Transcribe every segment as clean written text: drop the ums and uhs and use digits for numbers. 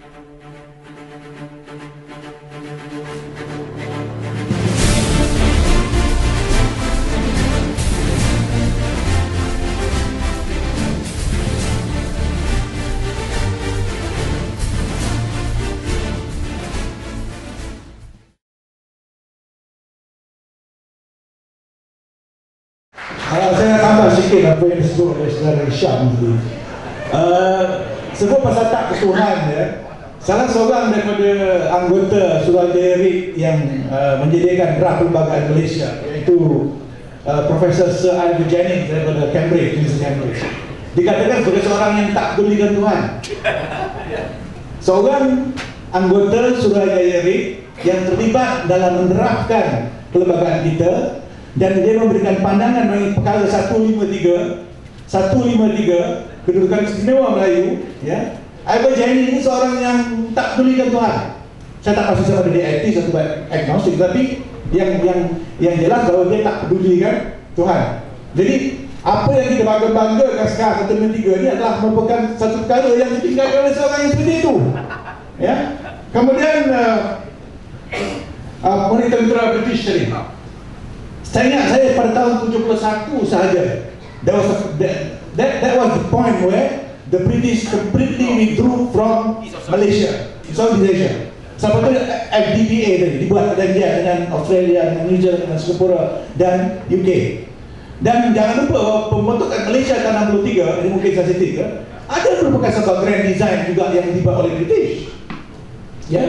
Saya tambah sikit apa yang disebut oleh saudara Syam tadi. Sebut pasal tak ketuhan ya. Salah seorang daripada anggota Suruhanjaya RIK yang menjadikan draft perlembagaan Malaysia, iaitu Profesor Sir Ivor Jennings daripada Cambridge, University Cambridge, dikatakan sebagai seorang yang tak pedulikan Tuhan. Seorang anggota Suruhanjaya RIK yang terlibat dalam menerapkan perlembagaan kita, dan dia memberikan pandangan bagi perkara 153 kedudukan istimewa Melayu ya. Ivor Jennings ini seorang yang tak pedulikan Tuhan. Saya tak maksud sama dia etis atau agnostik, tapi yang jelas bahawa dia tak pedulikan Tuhan. Jadi apa yang kita bangga-banggakan sekarang 153 ini adalah merupakan satu perkara yang ditinggalkan oleh seorang yang seperti itu ya. Kemudian Tentera British tadi, saya ingat saya pada tahun 71 sahaja, that was the point where the British completely withdrew from Malaysia, Southeast Asia. Sebab itu FDPA tadi dibuat perjanjian dengan Australia, dengan New Zealand, dengan Singapura dan UK. Dan jangan lupa bahawa pembentukan Malaysia tahun 63, ini mungkin sensitif ya, ada merupakan satu grand design juga yang dibuat oleh British ya.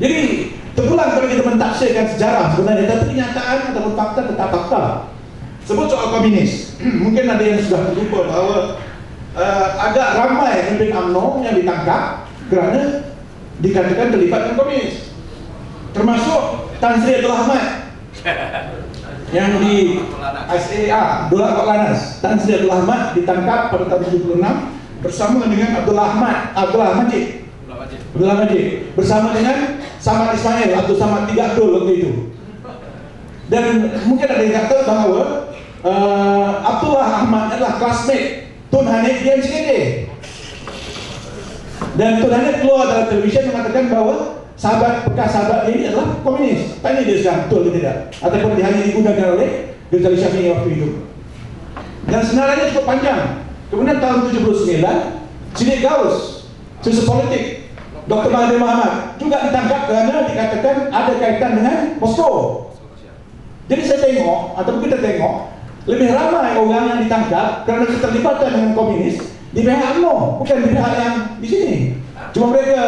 Jadi terpulang kalau kita mentafsirkan sejarah sebenarnya, tapi kenyataan ataupun fakta tetap fakta. Sebut soal komunis, mungkin ada yang sudah terlupa bahawa agak ramai pemimpin UMNO yang ditangkap kerana dikatakan terlibat dengan komunis, termasuk Tan Sri Abdul Ahmad yang di SAA Dola Lanas. Tan Sri Abdul Ahmad ditangkap pada tahun 76 bersama dengan Abdullah Majid bersama dengan Samad Ismail atau Samad Tiga Abdul waktu itu. Dan mungkin ada yang kata bahawa Abdullah Ahmad adalah classmate Tun Hanif di MCKD. Dan Tun Hanif keluar dalam televisyen mengatakan bahawa bekas sahabat ini adalah komunis. Tanya dia sekarang betul atau tidak, ataupun dia hanya digunakan oleh Ghazali Syafi'i waktu itu. Dan sebenarnya cukup panjang. Kemudian tahun 79 Siddiq Gaus, filsuf politik, Dr. Mahathir Mohamad juga ditangkap kerana dikatakan ada kaitan dengan Moskow. Jadi saya tengok, atau kita tengok, lebih ramai orang yang ditangkap kerana keterlibatan dengan komunis di pihak UMNO, bukan di pihak yang di sini. Cuma mereka,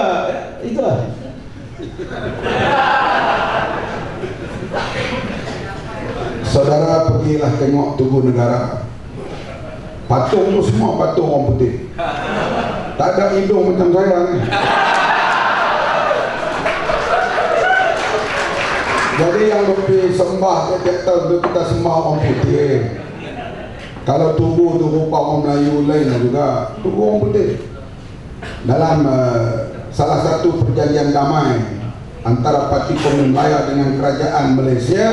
itulah. Saudara pergilah tengok tubuh negara. Patung tu semua patung orang putih. Tak ada hidung macam saya ni. Jadi yang lebih sembah kita sembah orang putih. Kalau tubuh tu rupa orang Melayu lain juga, tubuh orang putih. Dalam salah satu perjanjian damai antara Parti Komunis Melayu dengan Kerajaan Malaysia,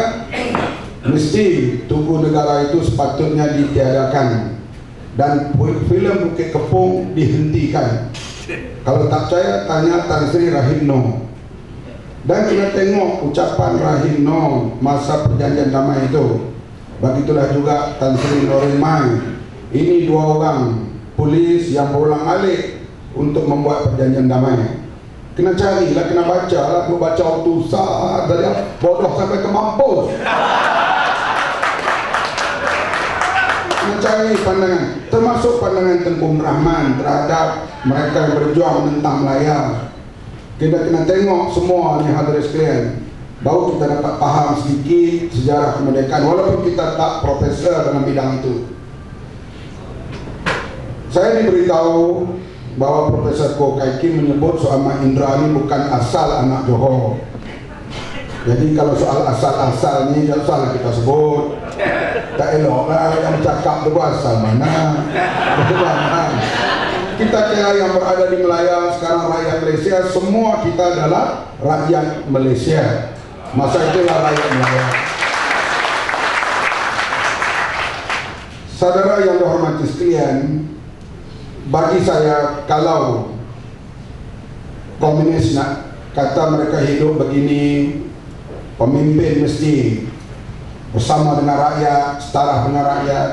mesti tubuh negara itu sepatutnya ditiadakan dan filem Bukit Kepung dihentikan. Kalau tak percaya, tanya Tan Sri Rahimno. Dan kita tengok ucapan Rahimno masa perjanjian damai itu. Begitulah juga Tan Sri Norimai. Ini dua orang polis yang berulang alik untuk membuat perjanjian damai. Kena carilah, kena baca lah. Kena baca waktu saat dari bodoh sampai ke mampus. Kena cari pandangan, termasuk pandangan Tengku Rahman terhadap mereka yang berjuang menentang Melaya. Kita kena tengok semua ni hadirin sekalian, baru kita dapat faham sedikit sejarah kemerdekaan, walaupun kita tak profesor dalam bidang itu. Saya diberitahu bahawa Profesor Ko Kai Kim menyebut soal Mak Indra ini bukan asal anak Johor. Jadi kalau soal asal-asal ni tak usahlah kita sebut. Tak elok lah yang cakap tu asal mana. Kita kira yang berada di Melaya sekarang rakyat Malaysia, semua kita adalah rakyat Malaysia. Masa itulah rakyat Melaya. Saudara yang dihormati sekalian, bagi saya kalau komunis nak kata mereka hidup begini, pemimpin mesti bersama dengan rakyat, setara dengan rakyat.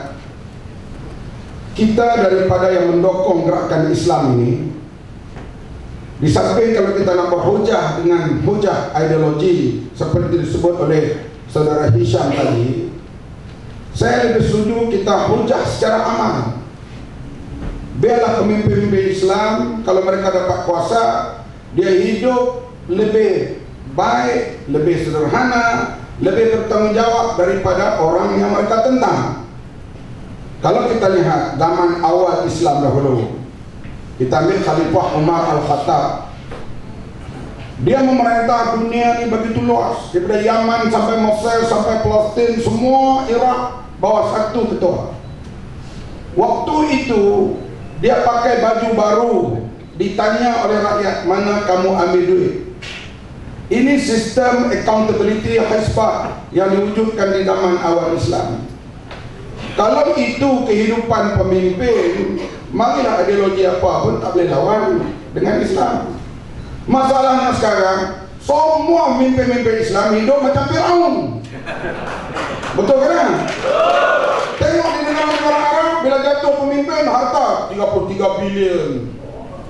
Kita daripada yang mendukung gerakan Islam ini, di samping kalau kita nak berhujah dengan hujah ideologi seperti disebut oleh saudara Hisham tadi, saya lebih setuju kita hujah secara aman. Biarlah pemimpin-pemimpin Islam, kalau mereka dapat kuasa, dia hidup lebih baik, lebih sederhana, lebih bertanggungjawab daripada orang yang mereka tentang. Kalau kita lihat zaman awal Islam dahulu, kita ambil Khalifah Umar Al-Khattab, dia memerintah dunia ini begitu luas, daripada Yaman sampai Mesir sampai Palestin, semua Iraq bawah satu ketua. Waktu itu dia pakai baju baru, ditanya oleh rakyat, mana kamu ambil duit? Ini sistem accountability hisbah yang diwujudkan di zaman awal Islam. Kalau itu kehidupan pemimpin, marilah ideologi apa pun tak boleh lawan dengan Islam. Masalahnya sekarang, semua pemimpin-pemimpin Islam hidup macam Fir'aun. Betul kan? Tengok di negara-negara Arab, bila jatuh pemimpin, harta 33 bilion,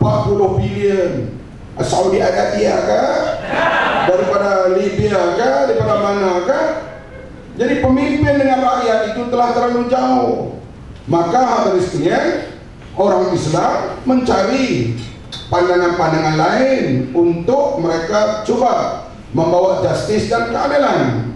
40 bilion. Saudi Arabia ke? Daripada Libya ke? Daripada mana ke? Jadi pemimpin dengan rakyat itu telah terlalu jauh. Maka hadirin sekalian, orang Islam mencari pandangan-pandangan lain untuk mereka cuba membawa justice dan keadilan.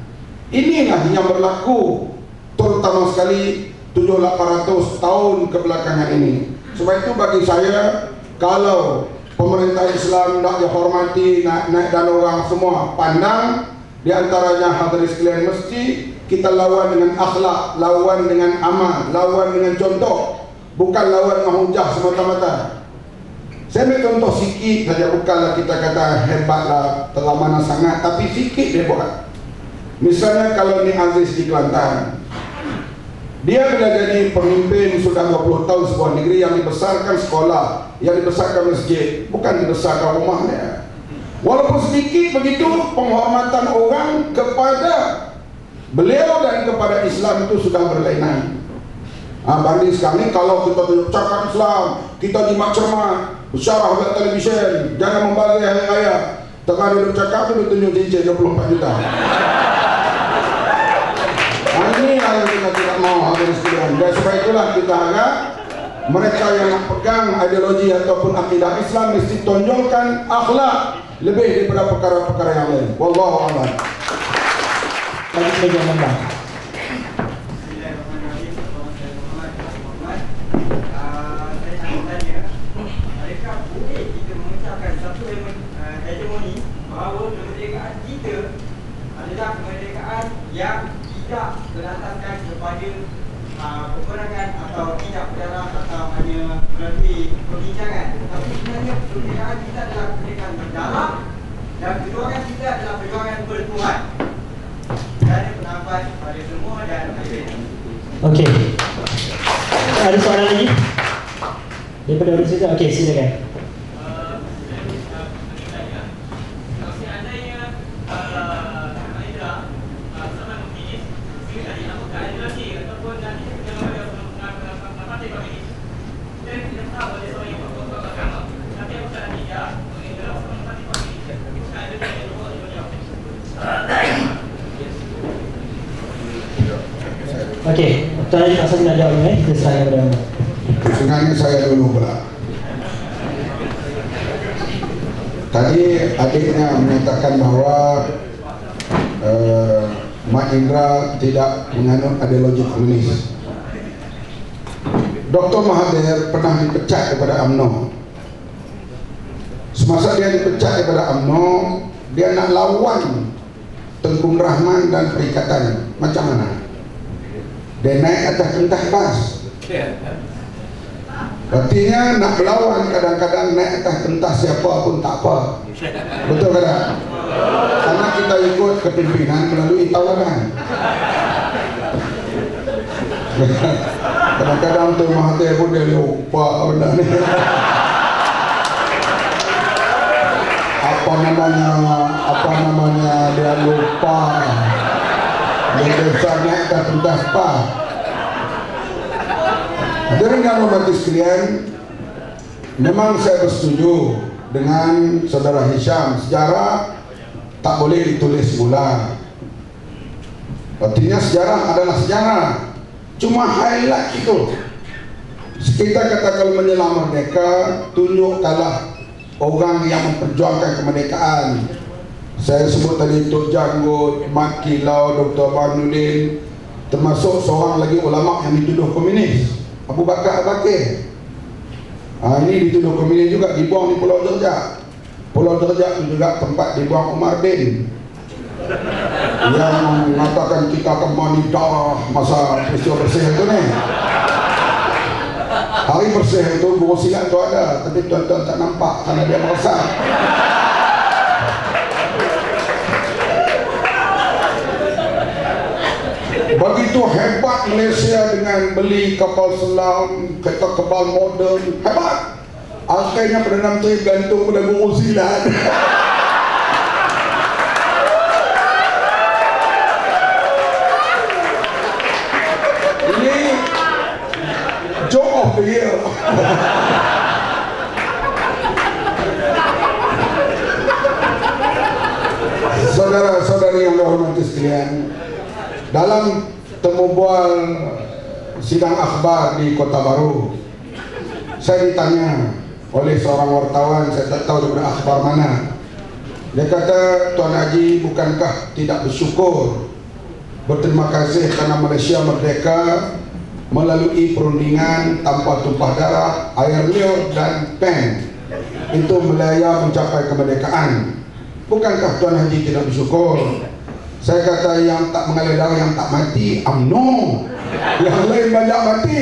Inilah yang berlaku terutama sekali 700-800 tahun kebelakangan ini. Sebab itu bagi saya, kalau pemerintah Islam nak dihormati, naik dan orang semua pandang, di antaranya hadirin sekalian, mesti kita lawan dengan akhlak, lawan dengan amal, lawan dengan contoh, bukan lawan dengan hujah semata-mata. Saya ambil contoh sikit saja, bukanlah kita kata hebatlah, telah mana sangat, tapi sikit dia buat. Misalnya kalau ni Aziz di Kelantan, dia bila jadi pemimpin sudah 20 tahun sebuah negeri yang dibesarkan sekolah, yang dibesarkan masjid, bukan dibesarkan rumahnya. Walaupun sedikit begitu, penghormatan orang kepada beliau dan kepada Islam itu sudah berlainan. Banding sekarang ni, kalau kita tunjuk cakap Islam, kita jimat cermat, bersyarah buat televisyen, jangan membazir hari raya, tengah duduk cakap tu tunjuk cincin 24 juta. Ini yang kita tidak mau, hadirin sekalian. Dan sebab itulah kita harap mereka yang nak pegang ideologi ataupun akidah Islam mesti tonjolkan akhlak lebih daripada perkara-perkara yang lain. Wallahu a'lam. Bagi meja membang. Adakah boleh kita mengucapkan satu hegemoni bahawa kemerdekaan kita adalah kemerdekaan yang tidak berasaskan kepada peperangan atau tidak berdarah atau hanya melalui perbincangan, tetapi sebenarnya kemerdekaan kita adalah kemerdekaan berdarah dan perjuangan kita adalah perjuangan bertuhan. Saya pendapat pada semua dan Okey. Ada soalan lagi? Daripada orang situ? Okey, silakan. Okey, Tuan Haji tak saja nak jawab ni, kita serahkan kepada anda. Sebenarnya saya dulu pula. Tadi adiknya menyatakan bahawa Mak Indra tidak menganut ideologi komunis. Dr. Mahathir pernah dipecat daripada UMNO. Semasa dia dipecat daripada UMNO, dia nak lawan Tengku Rahman dan Perikatan. Macam mana? Dia naik atas pentas bas. Artinya nak berlawan, kadang-kadang naik atas pentas siapa pun tak apa. Betul tak? Karena kita ikut kepimpinan melalui tawaran. Kadang-kadang Tun Mahathir pun dia lupa benda ni. dia lupa. Dia besarnya akan tuntas pak. Hadirin yang hormati sekalian, memang saya bersetuju dengan saudara Hisham, sejarah tak boleh ditulis ulang. Artinya sejarah adalah sejarah, cuma highlight itu. Kita kata kalau menjelang merdeka, tunjukkanlah orang yang memperjuangkan kemerdekaan. Saya sebut tadi Tok Janggut, Mat Kilau, Dr. Burhanuddin, termasuk seorang lagi ulama yang dituduh komunis, Abu Bakar Al-Bakir. Ini dituduh komunis juga, dibuang di Pulau Derajat. Pulau Derajat itu juga tempat dibuang Umar bin yang mengatakan kita akan mandi darah masa peristiwa bersih itu nih. Hari bersih itu guru silat itu ada, tapi tuan-tuan tak nampak karena dia merasa. Begitu hebat Malaysia dengan beli kapal selam, kereta kebal moden, hebat. Akhirnya Perdana Menteri gantung pada guru silat. Ini joke of the year. Saudara-saudari yang dihormati sekalian, dalam temu bual sidang akhbar di Kota Baru, saya ditanya oleh seorang wartawan, saya tak tahu daripada akhbar mana. Dia kata, Tuan Haji, bukankah tidak bersyukur, berterima kasih karena Malaysia merdeka melalui perundingan tanpa tumpah darah, air liur dan pen, itu Melaya mencapai kemerdekaan. Bukankah Tuan Haji tidak bersyukur? Saya kata, yang tak mengalir darah, yang tak mati UMNO, yang lain banyak mati,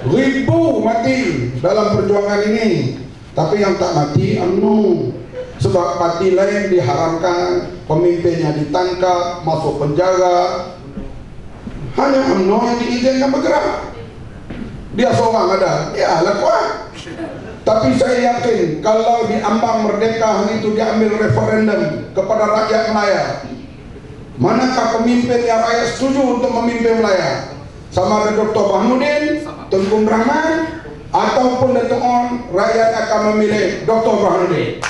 ribu mati dalam perjuangan ini, tapi yang tak mati UMNO. Sebab parti lain diharamkan, pemimpinnya ditangkap, masuk penjara, hanya UMNO yang diizinkan bergerak. Dia seorang ada, dia lah kuat. Tapi saya yakin kalau di ambang merdeka hari itu diambil referendum kepada rakyat Melaya, manakah pemimpin yang rakyat setuju untuk memimpin Melaya? Sama ada Dr. Burhanuddin, Tunku Rahman, ataupun Datuk On, rakyat akan memilih Dr. Burhanuddin.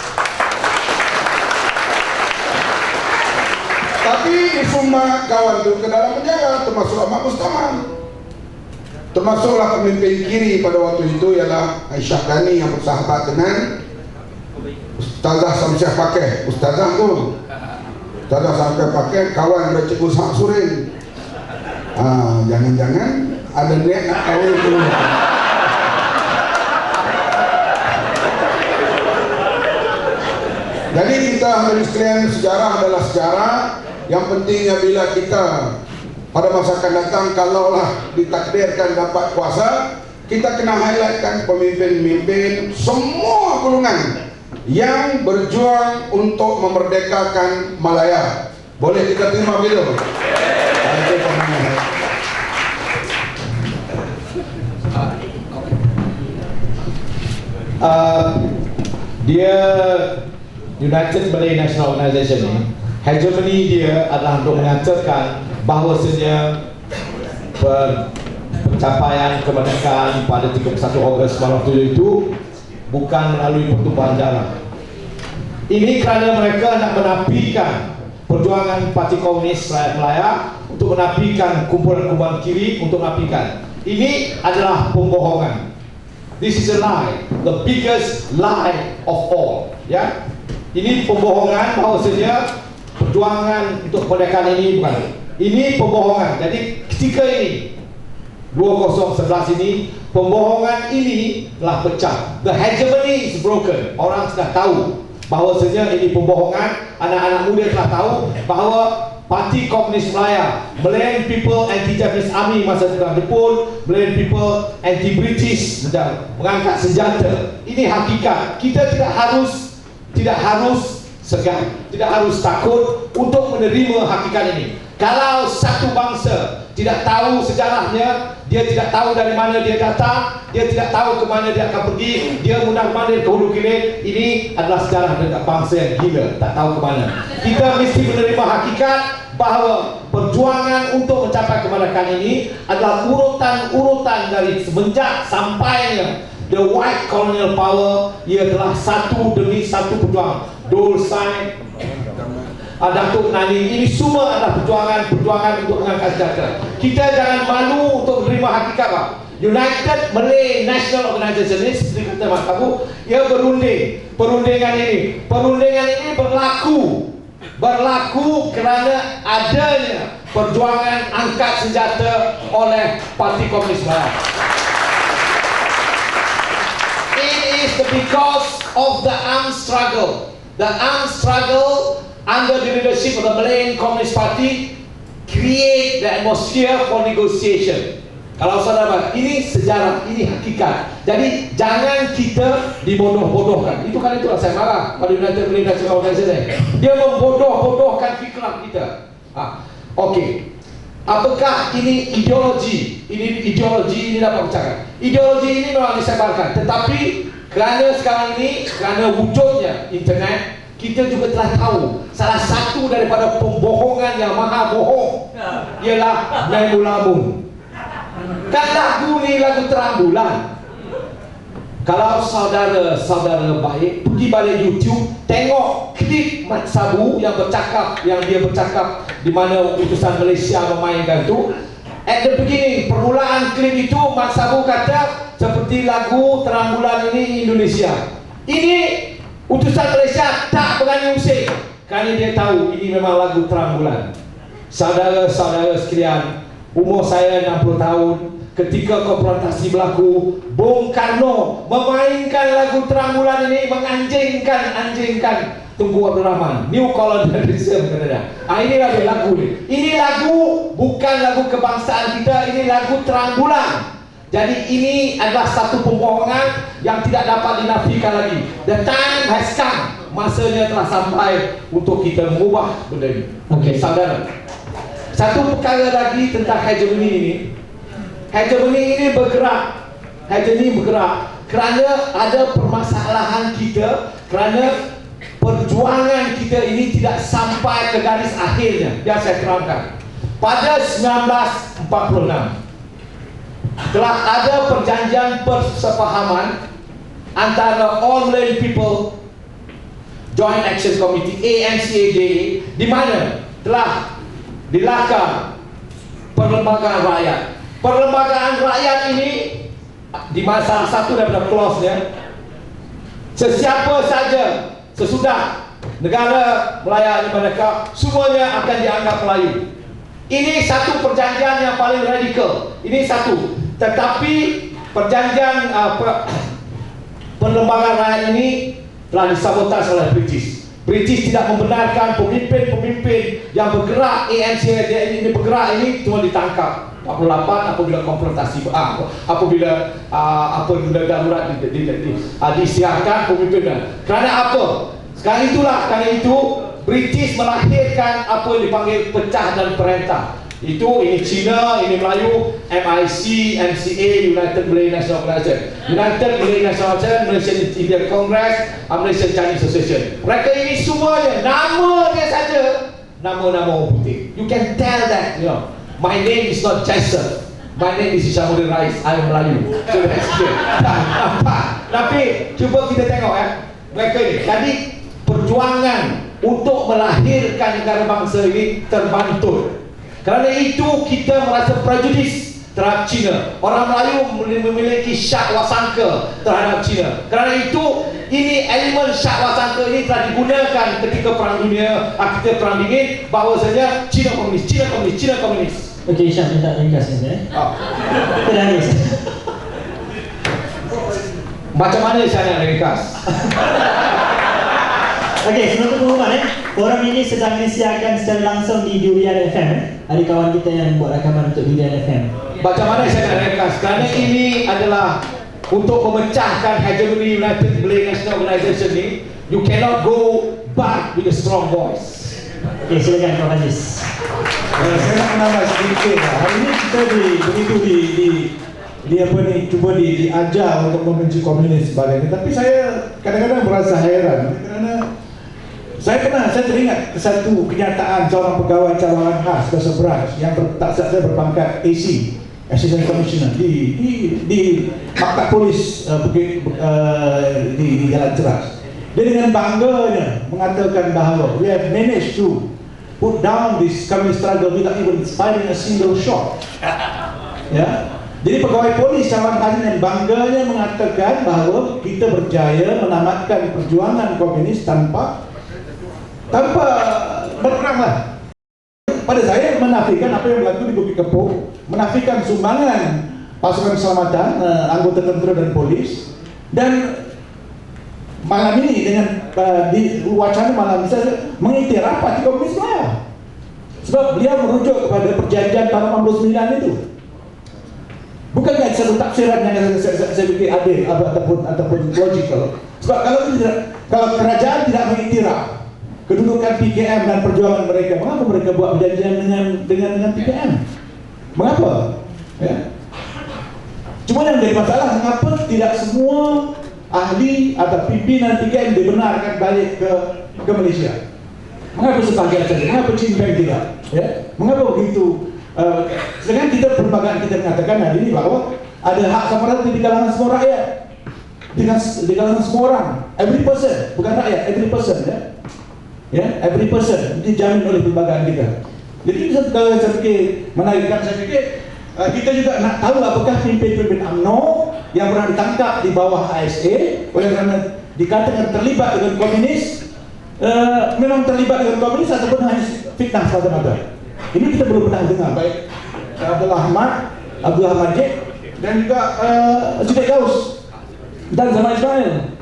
Tapi semua kawan itu ke dalam penjara, termasuk Ahmad Mustaman. Termasuklah pemimpin kiri pada waktu itu ialah Aisyah Ghani yang bersahabat dengan Ustazah Samsyah Pakeh. Ustazah tu, Ustazah Samsyah Pakeh kawan dari Cikgu Sak Surin. Jangan-jangan ada niat nak tahu itu. Jadi kita harus sekalian, sejarah adalah sejarah. Yang pentingnya bila kita pada masa akan datang, kalaulah ditakdirkan dapat kuasa, kita kena highlightkan pemimpin-pemimpin semua golongan yang berjuang untuk memerdekakan Malaya. Boleh kita terima begitu? Dia United Malay National Organisation ni, hegemoni dia adalah untuk mengatakan bahawasanya pencapaian kemerdekaan pada 31 Ogos 1947 itu bukan melalui pertumpahan darah. Ini kerana mereka nak menafikan perjuangan Parti Komunis Rakyat Melaya, untuk menafikan kumpulan-kumpulan kiri, untuk menafikan. Ini adalah pembohongan. This is a lie, the biggest lie of all. Ya, ini pembohongan bahawasanya perjuangan untuk kemerdekaan ini bukan. Ini pembohongan. Jadi ketika ini 2011 ini, pembohongan ini telah pecah. The hegemony is broken. Orang sudah tahu bahawasanya ini pembohongan. Anak-anak muda telah tahu bahawa Parti Komunis Melaya, Malayan people anti-Japanese army masa Perang Jepun, Malayan people anti-British sedang mengangkat senjata. Ini hakikat. Kita tidak harus segan, tidak harus takut untuk menerima hakikat ini. Kalau satu bangsa tidak tahu sejarahnya, dia tidak tahu dari mana dia datang, dia tidak tahu ke mana dia akan pergi, dia mundar-mandir ke hulu hilir. Ini adalah sejarah dekat bangsa yang gila, tak tahu ke mana. Kita mesti menerima hakikat bahawa perjuangan untuk mencapai kemerdekaan ini adalah urutan-urutan dari semenjak sampainya the white colonial power. Ia telah satu demi satu perjuangan. Dole Sai, Datuk Nani, ini semua adalah perjuangan untuk mengangkat sejahtera. Kita jangan malu untuk menerima hakikat, Pak. United Malay National Organisation ini seperti kata Mas Abu, ia perundingan ini berlaku kerana adanya perjuangan angkat senjata oleh Parti Komunis Malaysia. It is because of the armed struggle. The armed struggle under the leadership of the Malayan Communist Party create the atmosphere for negotiation. Kalau saudara, ini sejarah, ini hakikat. Jadi jangan kita dibodoh-bodohkan. Itulah saya marah pada United Malay National Organization. Dia membodoh-bodohkan fikiran kita. Okey. Apakah ini ideologi? Ini dapat bercakap. Ideologi ini memang disebarkan, tetapi kerana sekarang ini, kerana wujudnya internet, kita juga telah tahu salah satu daripada pembohongan yang maha bohong ialah Memulamun. Kan lagu ni lagu terang bulan. Kalau saudara-saudara baik pergi balik YouTube, tengok klip Mat Sabu yang dia bercakap di mana utusan Malaysia memainkan tu. At the beginning, permulaan klip itu Mat Sabu kata seperti lagu Terang Bulan ini Indonesia. Ini utusan Malaysia tak berani usik kerana dia tahu ini memang lagu Terang Bulan. Saudara-saudara sekalian, umur saya 60 tahun. Ketika konfrontasi berlaku, Bung Karno memainkan lagu Terang Bulan ini, menganjingkan Tunku Abdul Rahman, New Colonialism katanya. Inilah dia lagu ni. Ini lagu bukan lagu kebangsaan kita, ini lagu Terang Bulan. Jadi ini adalah satu pembohongan yang tidak dapat dinafikan lagi. The time has come. Masanya telah sampai untuk kita mengubah benda ini. Okey, saudara. Satu perkara lagi tentang hegemoni ini. Hegemoni ini bergerak kerana ada permasalahan kita, kerana perjuangan kita ini tidak sampai ke garis akhirnya. Yang saya terangkan, pada 1946 telah ada perjanjian persefahaman antara All Malayan People Joint Action Committee AMCAJA, di mana telah dilakar perlembagaan rakyat. Perlembagaan rakyat ini di salah satu daripada clause-nya, sesiapa saja sesudah negara Melayu ini merdeka, semuanya akan dianggap Melayu. Ini satu perjanjian yang paling radikal. Ini satu. Tetapi perjanjian perlembagaan rakyat ini telah disabotase oleh British. British tidak membenarkan pemimpin-pemimpin yang bergerak AMCAJA ini bergerak ini cuma ditangkap. 48 apabila konfrontasi apabila darurat disiarkan pemimpinnya. Kerana apa? Kerana itu British melahirkan apa yang dipanggil pecah dan perintah. Ini China, ini Melayu, MIC, MCA, United Malay National Organization, United Malay National Organization, Malaysian Indian Congress, Malaysian Chinese Association. Mereka ini semuanya nama dia saja nama-nama orang putih. You can tell that, you know. My name is not Jason. My name is Isyamuddin Rais. I am Melayu. So that's clear. Tapi cuba kita tengok mereka ini. Jadi perjuangan untuk melahirkan negara bangsa ini terbantul. Kerana itu kita merasa prejudis terhadap China. Orang Melayu memiliki syak wasangka terhadap China. Kerana itu ini elemen syak wasangka ini telah digunakan ketika Perang Dunia, ketika Perang Dingin, bahawasanya China komunis. Okey, Syah minta ringkas ni. Kita nangis. Macam mana saya nak ringkas? Okey, sebelum pengumuman forum ini sedang disiarkan secara langsung di Durian FM. Ada kawan kita yang buat rakaman untuk Durian FM. Macam mana saya nak ringkas? Kerana ini adalah untuk memecahkan hegemoni United Malay National Organization ni. You cannot go back with a strong voice. Okey, silakan Prof. Aziz. Saya nak menambah sedikit lah. Hari ini kita begitu di apa ni, cuba diajar untuk membenci komunis sebagainya. Tapi saya kadang-kadang merasa heran kerana saya teringat satu kenyataan seorang pegawai cawangan khas Bahasa Branch yang tak saya berpangkat AC, Assistant Commissioner di Maktab Polis Bukit di Jalan Ceras. Dia dengan bangganya mengatakan bahawa we have managed to put down this communist struggle without even firing a single shot. Ya. Jadi pegawai polis cawangan khas dengan bangganya mengatakan bahawa kita berjaya menamatkan perjuangan komunis tanpa berperang lah. Pada saya menafikan apa yang berlaku di Bukit Kepong, menafikan sumbangan pasukan keselamatan, anggota tentera dan polis. Dan malam ini dengan di wacana malam ini saya mengiktiraf Parti Komunis Melayu. Sebab beliau merujuk kepada perjanjian tahun 69 itu. Bukankah satu tafsiran yang saya pikir adil ataupun logikal. Sebab kalau kerajaan tidak mengiktiraf kedudukan PKM dan perjuangan mereka, mengapa mereka buat perjanjian dengan PKM? Mengapa? Ya. Cuma yang menjadi masalah, mengapa tidak semua ahli atau pimpinan PKM dibenarkan balik ke Malaysia? Mengapa sebagian saja? Mengapa Cimpeng tidak? Ya. Mengapa begitu? Sedangkan kita perlembagaan kita mengatakan hari ini bahawa ada hak sama rata di kalangan semua rakyat, di kalangan semua orang, every person, bukan rakyat, every person, ya. Ya, every person dijamin oleh perlembagaan kita. Jadi kalau saya fikir menarikkan, saya fikir kita juga nak tahu apakah pimpin-pimpin UMNO yang pernah ditangkap di bawah ASA oleh kerana dikatakan terlibat dengan komunis, memang terlibat dengan komunis ataupun hanya fitnah semata-mata. Ini kita belum pernah dengar, baik Abdul Ahmad Jek dan juga Zubaid Gaus dan Zaman Ismail.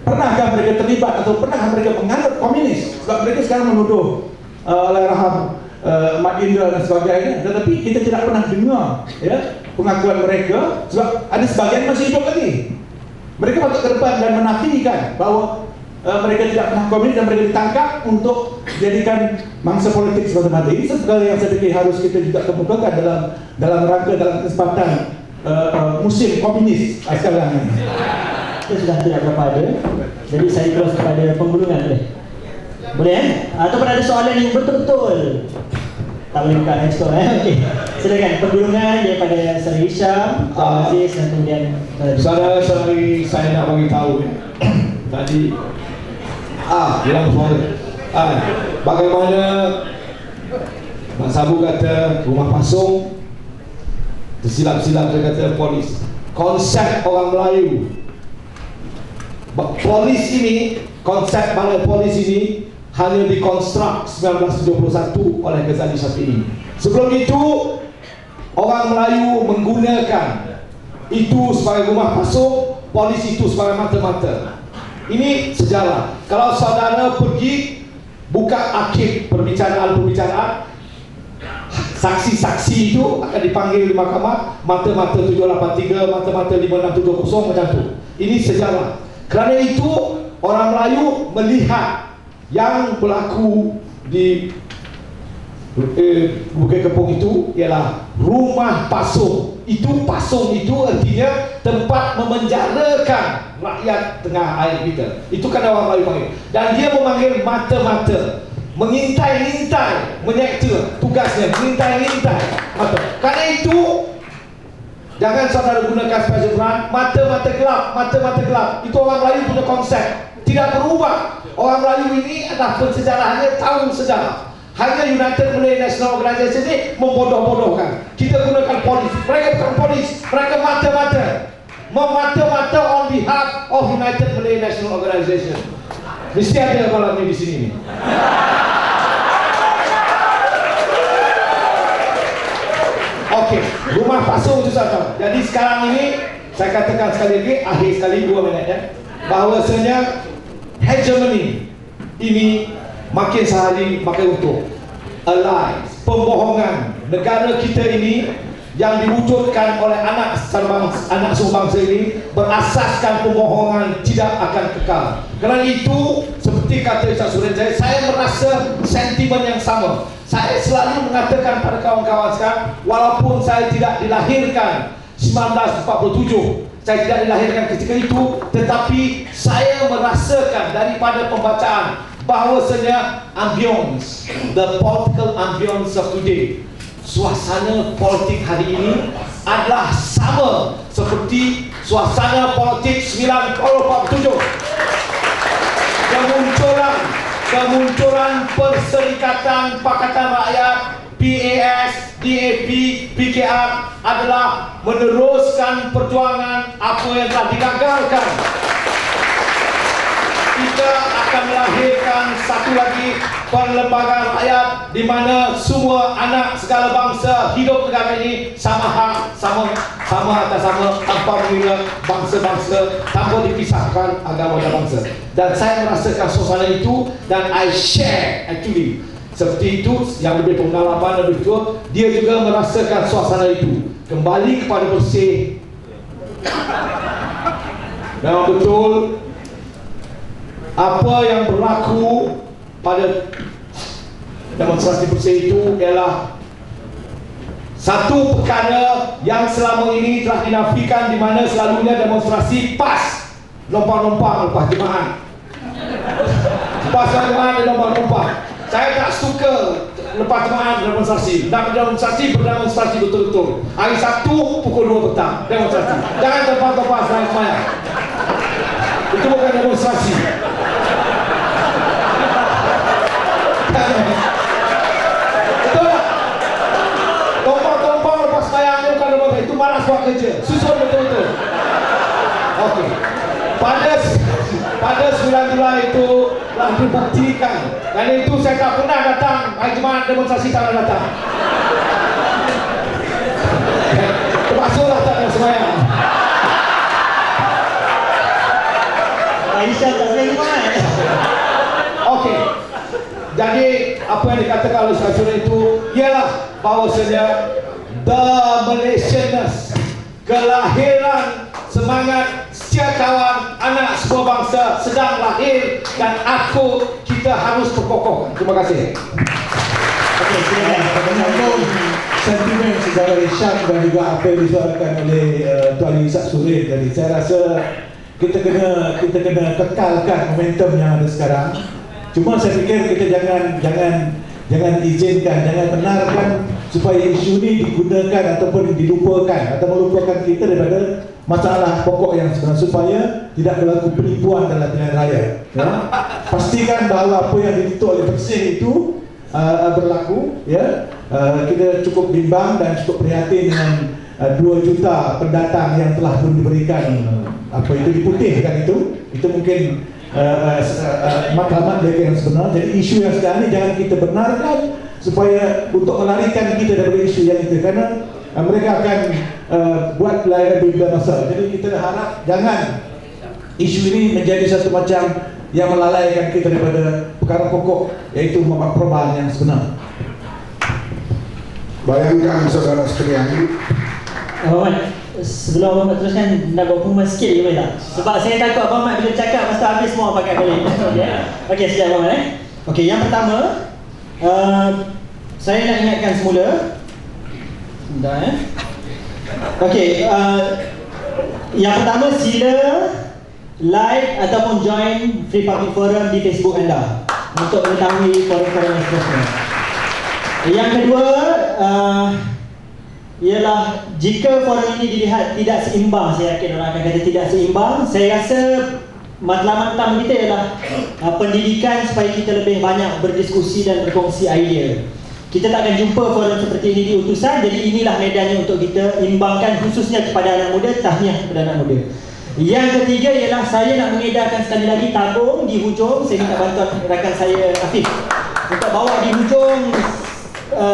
Pernahkah mereka terlibat atau pernahkah mereka menganggap komunis? Sebab mereka sekarang menuduh Allahyarham Mat Indra dan sebagainya, tetapi kita tidak pernah dengar ya pengakuan mereka. Sebab ada sebagian masih hidup lagi. Mereka patut ke depan dan menafikan bahawa mereka tidak pernah komunis dan mereka ditangkap untuk dijadikan mangsa politik semata-mata. Ini segala yang saya fikir harus kita juga kemukakan dalam rangka dalam kesempatan musim komunis sekarang ini. Kita sudah tidak berapa ada, jadi saya terus kepada penggulungan boleh? Boleh kan? Ataupun ada soalan yang betul-betul tak boleh buka next call Okey, silakan penggulungan daripada Saudara Hisham, Tuan Aziz dan kemudian Saudara-saudari, saya nak bagi tahu tadi bilang soal bagaimana Mak Sabu kata rumah pasung, tersilap-silap dia kata polis. Konsep orang Melayu polis ini, konsep balai polis ini hanya dikonstruk 1971 oleh Ghazali Syafi'i. Sebelum itu orang Melayu menggunakan itu sebagai rumah pasung, polis itu sebagai mata-mata. Ini sejarah. Kalau saudara pergi buka akhir perbicaraan, saksi-saksi itu akan dipanggil di mahkamah, mata-mata 783, mata-mata 5670 macam tu. Ini sejarah. Kerana itu orang Melayu melihat yang berlaku di Bukit Kepong itu ialah rumah pasung. Pasung itu artinya tempat memenjarakan rakyat tengah air kita. Itu kan orang Melayu panggil. Dan dia memanggil mata-mata, mengintai-intai, menyekta tugasnya, mengintai-intai mata. Kerana itu jangan saudara gunakan special brand, mata-mata gelap. Itu orang Melayu punya konsep, tidak berubah. Orang Melayu ini adalah pensejarahnya, tahu sejarah. Hanya United Malay National Organisation ini membodoh-bodohkan. Kita gunakan polis, mereka bukan polis, mereka mata-mata, memata-mata on behalf of United Malay National Organisation. Mesti ada malam ini di sini. Okey, rumah pasung itu saja. Jadi sekarang ini saya katakan sekali lagi, akhir sekali 2 minit ya, bahawasanya hegemony ini makin sehari makin utuh. Lies, pembohongan. Negara kita ini yang diwujudkan oleh anak sumbangsa ini berasaskan pembohongan tidak akan kekal. Kerana itu, seperti kata Ustaz Surin, saya merasa sentimen yang sama. Saya selalu mengatakan pada kawan-kawan sekarang, walaupun saya tidak dilahirkan 1947, saya tidak dilahirkan ketika itu, tetapi saya merasakan daripada pembacaan bahawasanya ambience, the political ambience of today, suasana politik hari ini adalah sama seperti suasana politik 1947. Kemunculan Perserikatan Pakatan Rakyat, PAS, DAP, PKR adalah meneruskan perjuangan apa yang telah digagalkan. Kita akan melahirkan satu lagi perlembagaan rakyat di mana semua anak segala bangsa hidup negara ini sama hak, sama atas sama, tanpa mengira bangsa-bangsa, tanpa dipisahkan agama dan bangsa. Dan saya merasakan suasana itu, dan I share actually seperti itu. Yang lebih pengalaman lebih tua, dia juga merasakan suasana itu. Kembali kepada bersih. Memang betul apa yang berlaku pada demonstrasi bersih itu ialah satu perkara yang selama ini telah dinafikan, di mana selalunya demonstrasi pas lompang-lompang lepas jemaah. Lepas jemaah dan lompang-lompang. Saya tak suka lepas jemaah demonstrasi. Nak berdemonstrasi betul-betul. Hari Sabtu pukul 2 petang demonstrasi. Jangan tempat-tempat selain semayang. Itu bukan demonstrasi. Betul tak? Tompang-tompang lepas semayang ni bukan demonstrasi. Itu malas buat kerja. Susun betul-betul. Okey. Pada 9 Julai itu telah dibuktikan. Dan itu saya tak pernah datang. Hari Jumaat demonstrasi tak pernah datang. Terpaksalah tak nak semayang. Aisyah tak boleh Jumaat. Okey. Jadi apa yang dikatakan oleh Ustaz Surin itu ialah bahawasanya the Malaysianness, kelahiran semangat setiakawan anak sebuah bangsa sedang lahir, dan kita harus perkokohkan. Terima kasih. Okey, silakan. Menyambung sentimen secara Irsyad dan juga apa yang disuarakan oleh Tuan Ustaz Surin tadi, saya rasa kita kena kekalkan momentum yang ada sekarang. Cuma saya fikir kita jangan izinkan, jangan benarkan supaya isu ini digunakan ataupun dilupakan atau melupakan kita daripada masalah pokok yang sebenarnya, supaya tidak berlaku penipuan dalam pilihan raya. Ya? Pastikan bahawa apa yang ditutup oleh Bersih itu berlaku. Ya? Kita cukup bimbang dan cukup prihatin dengan 2 juta pendatang yang telah diberikan apa itu diputihkan itu mungkin matlamat mereka yang sebenar. Jadi isu yang sekarang ini jangan kita benarkan supaya untuk melarikan kita daripada isu yang itu, kerana mereka akan buat lebih masalah. Jadi kita harap jangan isu ini menjadi satu macam yang melalaikan kita daripada perkara pokok, iaitu perubahan yang sebenar. Bayangkan saudara sekalian, Muhammad, sebelum Muhammad teruskan, nak buat pengumuman sikit je boleh tak? Sebab saya takut Abang Mat bila cakap masa habis semua pakai balik. Okey, sekejap Abang Mat. Okey, yang pertama, saya nak ingatkan semula. Sebentar Okey, yang pertama, sila like ataupun join Free Public Forum di Facebook anda untuk mengetahui forum-forum yang seterusnya. Yang kedua, ialah jika forum ini dilihat tidak seimbang, saya yakin orang akan kata tidak seimbang. Saya rasa matlamat utama kita ialah pendidikan supaya kita lebih banyak berdiskusi dan berkongsi idea. Kita tak akan jumpa forum seperti ini di utusan, jadi inilah medannya untuk kita imbangkan, khususnya kepada anak muda, tahniah kepada anak muda. Yang ketiga ialah saya nak mengedarkan sekali lagi tabung di hujung. Saya minta bantuan rakan saya Afif untuk bawa di hujung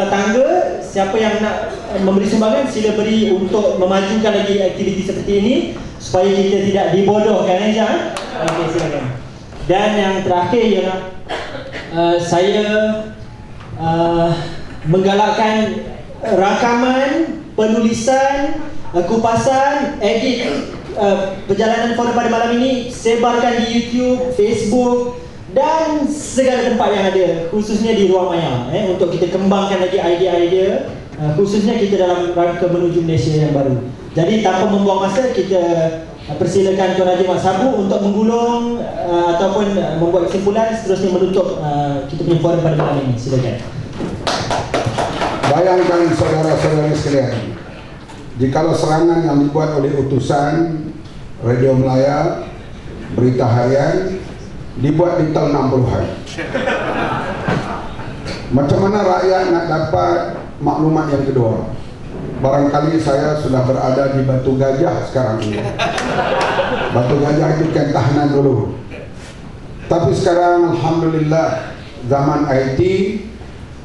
tangga. Siapa yang nak memberi sumbangan sila beri untuk memajukan lagi aktiviti seperti ini supaya kita tidak dibodohkan aja. Okey, silakan. Dan yang terakhir ialah saya menggalakkan rakaman penulisan, kupasan, edit perjalanan forum pada malam ini sebarkan di YouTube, Facebook dan segala tempat yang ada, khususnya di Ruang Maya, untuk kita kembangkan lagi idea-idea, khususnya kita dalam rangka menuju Malaysia yang baru. Jadi tanpa membuang masa, kita persilakan Tuan Haji Mat Sabu untuk menggulung ataupun membuat kesimpulan, seterusnya menutup kita punya forum pada malam ini. Silakan. Bayangkan saudara-saudari sekalian, jikalau serangan yang dibuat oleh utusan Radio Melaya, Berita Harian dibuat di tahun 60-an, macam mana rakyat nak dapat maklumat yang kedua? Barangkali saya sudah berada di Batu Gajah sekarang ini. Batu Gajah itu kan tahanan dulu. Tapi sekarang Alhamdulillah zaman IT,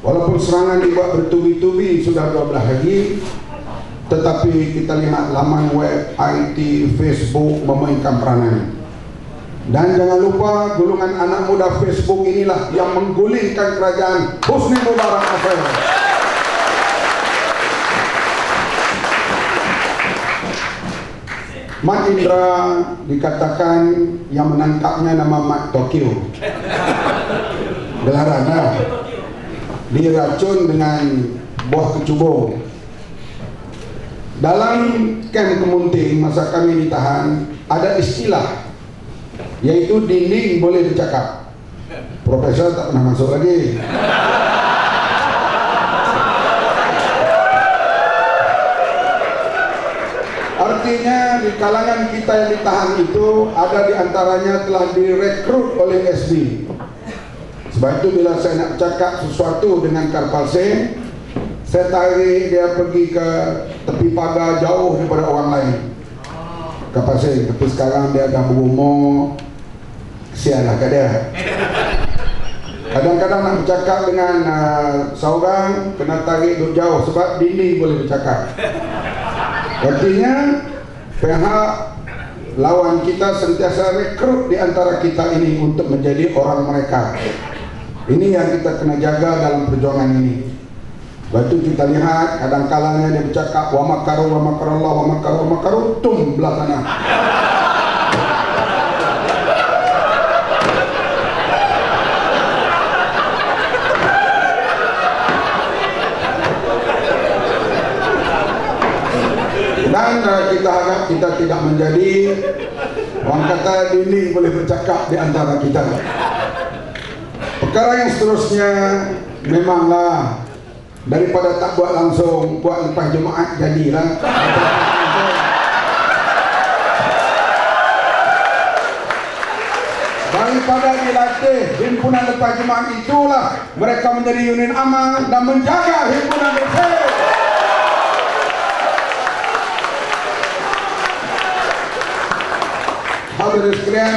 walaupun serangan dibuat bertubi-tubi sudah 12 hari, tetapi kita lihat laman web, IT, Facebook memainkan peranan. Dan jangan lupa golongan anak muda Facebook inilah yang menggulingkan kerajaan Husni Mubarak Akhir. Mat Indra dikatakan yang menangkapnya nama Mat Tokyo. Gelarannya diracun dengan buah kecubung. Dalam kamp Kemunting masa kami ditahan, ada istilah yaitu dinding boleh bercakap. Profesor tak pernah masuk lagi. Artinya di kalangan kita yang ditahan itu ada di antaranya telah direkrut oleh SB. Sebab itu bila saya nak cakap sesuatu dengan Karpalse, saya tarik dia pergi ke tepi pagar jauh daripada orang lain. Karpalse, tapi sekarang dia dah berumur, kesianlah kat dia. Kadang-kadang nak bercakap dengan seorang kena tarik duduk jauh sebab dinding boleh bercakap. Artinya pihak lawan kita sentiasa rekrut di antara kita ini untuk menjadi orang mereka. Ini yang kita kena jaga dalam perjuangan ini. Lepas itu kita lihat kadang-kalanya dia bercakap wa makaru wa makarallah wa makaru wa makaru tum belah sana. Dan kita harap kita tidak menjadi orang kata dinding boleh bercakap di antara kita. Perkara yang seterusnya memanglah daripada tak buat langsung, buat lepas Jumaat jadilah. Daripada dilatih himpunan lepas Jumaat itulah mereka menjadi unit amal dan menjaga himpunan bersih. Hadirin sekalian,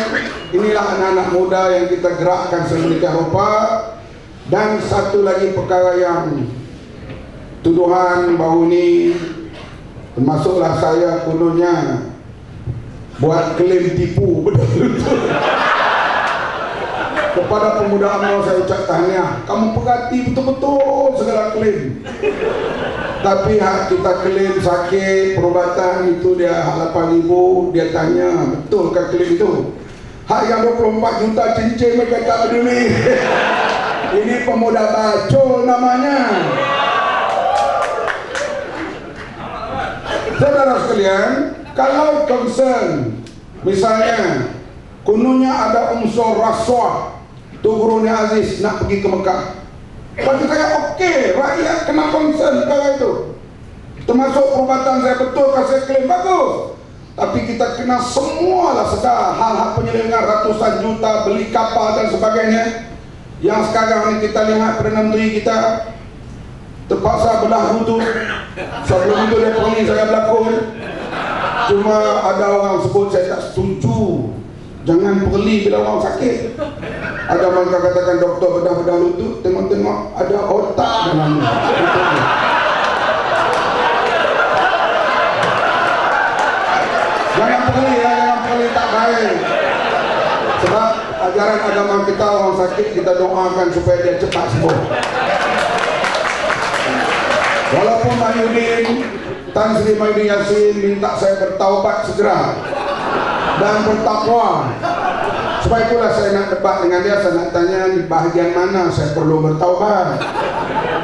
inilah anak-anak muda yang kita gerakkan sedemikian rupa. Dan satu lagi perkara yang tuduhan baru ni, termasuklah saya kononnya buat klaim tipu betul-betul. Kepada pemuda UMNO saya ucap tahniah, kamu perhati betul-betul segala klaim. Tapi hak kita klaim sakit, perubatan itu dia hak 8,000, dia tanya, betul kan klaim itu? Hak yang 24 juta cincin mereka tak peduli. Ini pemuda bacol namanya. Saudara sekalian, kalau concern, misalnya, kononnya ada unsur rasuah, Tuan Guru Aziz nak pergi ke Mekah. Bagi saya okey, rakyat kena concern perkara itu. Termasuk perubatan saya betul kalau saya klaim bagus. Tapi kita kena semualah sedar hal-hal penyelenggaraan ratusan juta, beli kapal dan sebagainya. Yang sekarang ni kita lihat Perdana Menteri kita terpaksa belah lutut. Sebelum itu dia pergi saya berlakon. Cuma ada orang sebut saya tak setuju. Jangan perli bila orang sakit. Ada mereka katakan doktor bedah-bedah lutut, tengok-tengok ada otak dalamnya. Jangan perli ya, jangan perli, tak baik. Sebab ajaran agama kita orang sakit kita doakan supaya dia cepat sembuh. Walaupun Mahyudin, Tan Sri Mahyudin Yassin minta saya bertaubat segera dan bertakwa. Sebab itulah saya nak debat dengan dia, saya nak tanya di bahagian mana saya perlu bertaubat.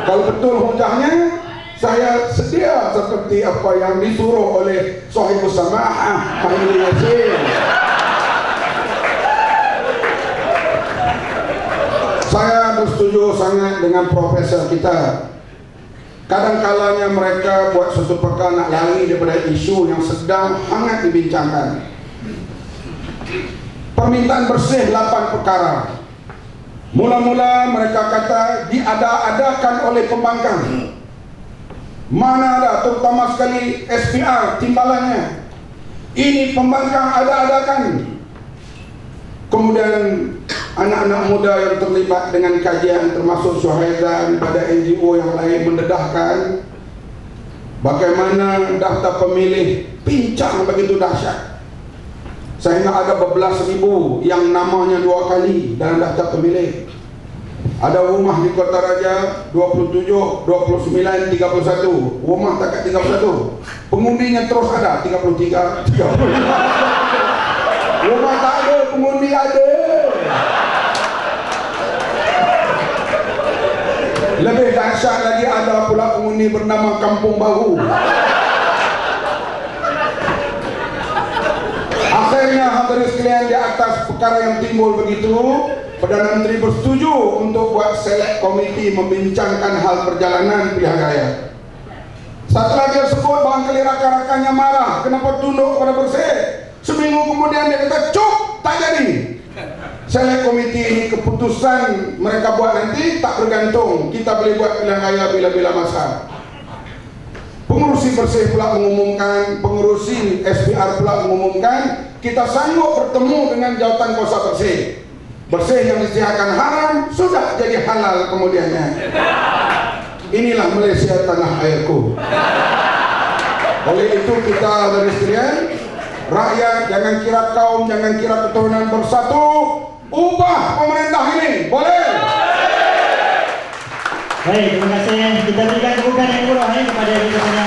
Kalau betul hujahnya, saya sedia seperti apa yang disuruh oleh Sahibus Samahah Mahyudin Yassin. Saya bersetuju sangat dengan profesor kita. Kadang-kalanya mereka buat sesuatu perkara nak lari daripada isu yang sedang hangat dibincangkan. Permintaan bersih 8 perkara. Mula-mula mereka kata diada-adakan oleh pembangkang. Mana ada, terutama sekali SPR timbalannya. Ini pembangkang ada-adakan. Kemudian anak-anak muda yang terlibat dengan kajian termasuk Syuhaidan pada NGO yang lain mendedahkan bagaimana daftar pemilih pincang begitu dahsyat, sehingga ada beberapa ribu yang namanya 2 kali dalam daftar pemilih. Ada rumah di Kota Raja 27, 29, 31. Rumah takat 31. Pengundinya terus ada 33, 35. Rumah tak ada, pengundi ada. Lebih dahsyat lagi, ada pula pengundi bernama Kampung Baru. Akhirnya hadirin sekalian, di atas perkara yang timbul begitu, Perdana Menteri bersetuju untuk buat select komiti membincangkan hal perjalanan pilihan raya. Setelah dia sebut, barangkali rakan-rakannya marah, kenapa tunduk kepada bersih. Seminggu kemudian dia kata, cuk, tak jadi. Select komiti ini keputusan mereka buat nanti tak bergantung. Kita boleh buat pilihan raya bila-bila masa. Pengurusi bersih pula mengumumkan, pengurusi SPR pula mengumumkan, kita sanggup bertemu dengan jawatan kuasa bersih. Bersih yang disiarkan haram sudah jadi halal kemudiannya. Inilah Malaysia tanah airku. Oleh itu kita dari sekalian, rakyat jangan kira kaum, jangan kira keturunan bersatu. Ubah pemerintah ini, boleh? Baik, terima kasih. Kita berikan tepukan yang murah kepada kita punya